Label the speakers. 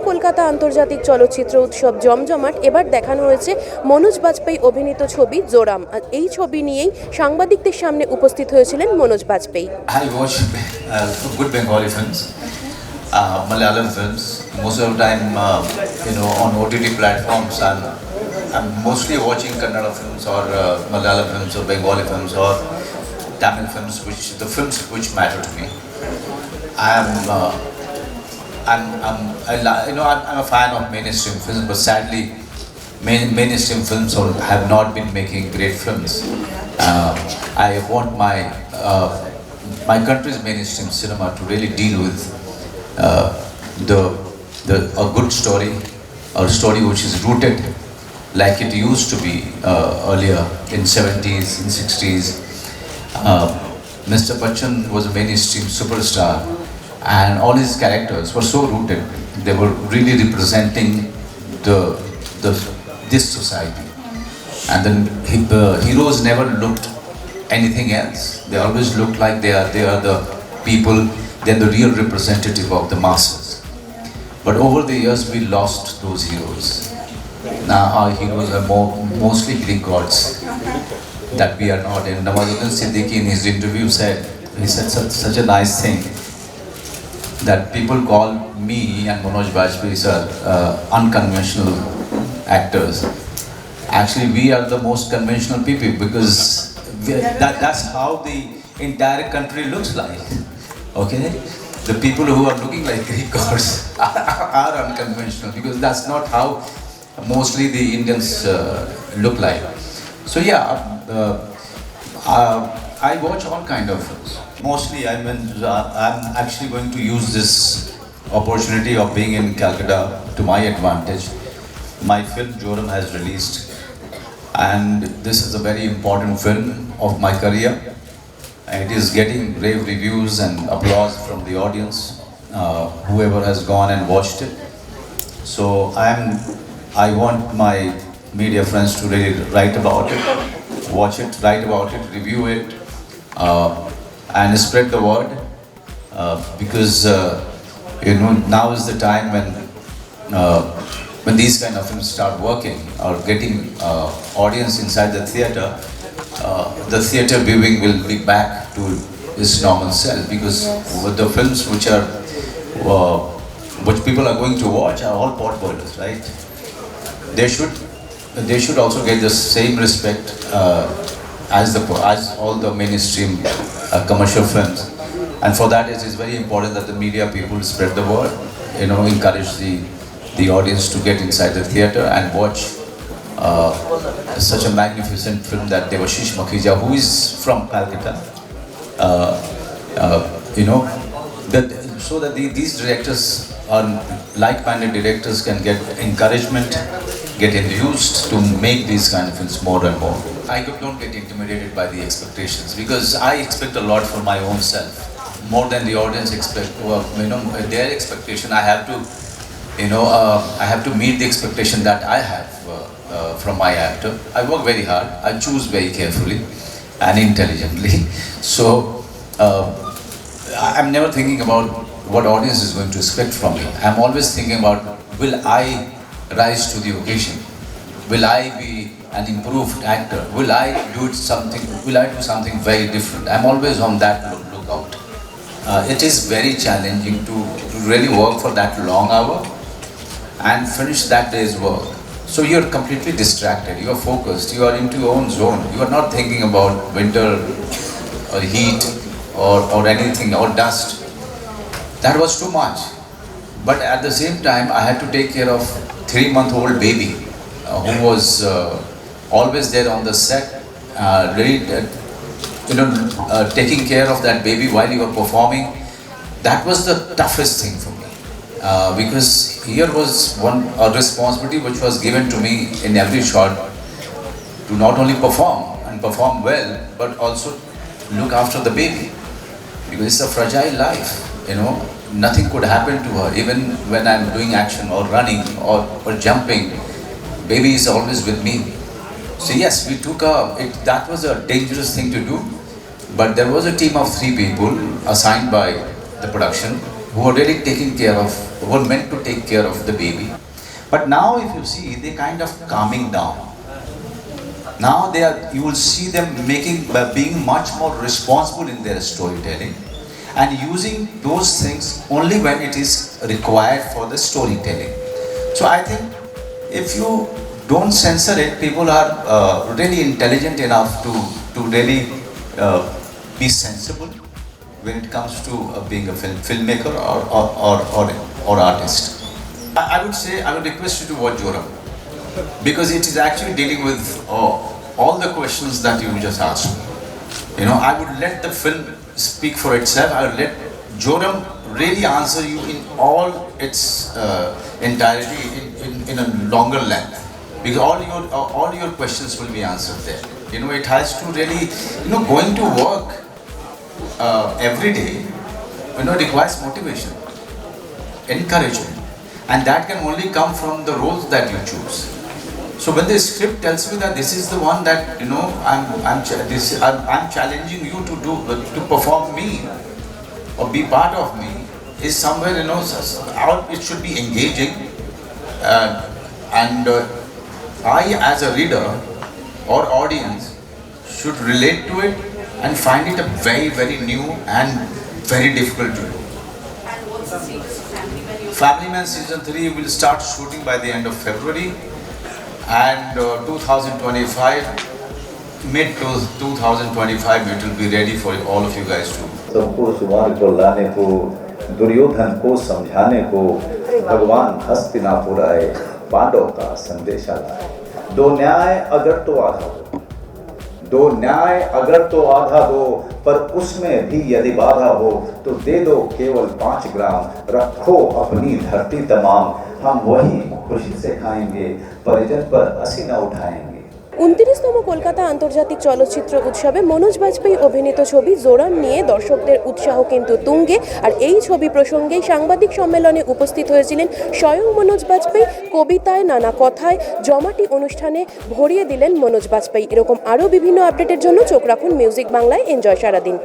Speaker 1: কলকাতা আন্তর্জাতিক চলচ্চিত্র উৎসব জমজমাট এবার দেখানো হয়েছে মনোজ বাজপেয়ী অভিনীত ছবি জোরাম। এই ছবি নিয়েই সাংবাদিকদের সামনে উপস্থিত হয়েছিলেন Manoj Vajpayee.
Speaker 2: I watch good Bengali films, Malayalam films. Most of the time, on OTT platforms, I'm mostly watching Kannada films or Malayalam films or Bengali films or Tamil films, the films which matter to me. I'm a fan of mainstream films, but sadly, mainstream films have not been making great films. I want my country's mainstream cinema to really deal with a good story, or a story which is rooted like it used to be earlier in 70s, in 60s. Mr. Bachchan was a mainstream superstar, and all his characters were so rooted. They were really representing this society. And then the heroes never looked anything else. They always looked like they are the people, they're the real representative of the masses. But over the years we lost those heroes. Now our heroes are mostly Greek gods that we are not. And Nawazuddin Siddiqui in his interview said such a nice thing, that people call me and Manoj Bajpayee sir unconventional actors. Actually, we are the most conventional people, because that's how the entire country looks like. Okay, the people who are looking like Greek gods are unconventional, because that's not how mostly the Indians look like. So yeah, I watch all kind of films. Mostly, I'm actually going to use this opportunity of being in Calcutta to my advantage. My film Joram has released, and this is a very important film of my career. It is getting rave reviews and applause from the audience, whoever has gone and watched it. So I want my media friends to really write about it, watch it, write about it, review it, and spread the word, because now is the time when these kind of films start working or getting audience inside the theater viewing will be back to its normal self, because the films which people are going to watch are all pot boilers, right? They should also get the same respect as all the mainstream commercial films. And for that it is very important that the media people spread the word, encourage the audience to get inside the theater and watch such a magnificent film that Devashish Makhija, who is from Calcutta, so that these directors are like-minded directors can get encouragement, get induced to make these kind of films more and more. I don't get intimidated by the expectations, because I expect a lot from my own self, more than the audience expect. Their expectation, I have to meet the expectation that I have from my actor. I work very hard. I choose very carefully and intelligently. So I'm never thinking about what audience is going to expect from me. I'm always thinking about, will I rise to the occasion? Will I be an improved actor? Will I do something very different? I'm always on that lookout. It is very challenging to really work for that long hour and finish that day's work. So you're completely distracted, you are focused, you are into your own zone. You are not thinking about winter or heat or anything, or dust. That was too much. But at the same time, I had to take care of 3-month-old baby who was always there on the set, taking care of that baby while you were performing. That was the toughest thing for me, because here was a responsibility which was given to me in every shot, to not only perform and perform well, but also look after the baby, because it's a fragile life. Nothing could happen to her. Even when I'm doing action or running or jumping, baby is always with me. So yes, that was a dangerous thing to do, but there was a team of 3 people assigned by the production who were really taking care of, who were meant to take care of the baby. But now if you see, they kind of calming down. Now you will see them being much more responsible in their storytelling and using those things only when it is required for the storytelling. So I think if you don't censor it, people are really intelligent enough to really be sensible when it comes to being a filmmaker or artist. I would say, I would request you to watch Joram, because it is actually dealing with all the questions that you just asked me. You know, I would let the film speak for itself. I would let Joram really answer you in all its entirety in a longer length, because all your questions will be answered there. You know, it has to really, you know, going to work every day, you know, requires motivation, encouragement, and that can only come from the roles that you choose. So when the script tells me that this is the one that, you know, I'm challenging you to perform me or be part of me, is somewhere, you know, how it should be engaging, and I as a reader or audience should relate to it and find it a very, very new and very difficult to do. Family Man Season 3 will start shooting by the end of February, and 2025, mid-2025, it will be ready for all of you guys too.
Speaker 3: सबको सुमार को लाने को, दुर्योधन को समझाने को, भगवान हस्तिनापुर आए, पांडव का संदेशा लाए। दो न्याय अगर तो आधा दो, पर उसमें भी यदि बाधा हो तो दे दो केवल 5 ग्राम, रखो अपनी धरती तमाम, हम वही खुशी से खाएंगे, परिजन पर हंसी न उठाएंगे।
Speaker 1: 29তম কলকাতা আন্তর্জাতিক চলচ্চিত্র উৎসবে মনোজ বাজপেয়ী অভিনীত ছবি জোরাম নিয়ে দর্শকদের উৎসাহ কিন্তু তুঙ্গে। আর এই ছবি প্রসঙ্গেই সাংবাদিক সম্মেলনে উপস্থিত হয়েছিলেন স্বয়ং মনোজ বাজপেয়ী। কবিতায়, নানা কথায় জমাটি অনুষ্ঠানে ভরিয়ে দিলেন মনোজ বাজপেয়ী। এরকম আরও বিভিন্ন আপডেটের জন্য চোখ রাখুন মিউজিক বাংলায়। এনজয় সারাদিন।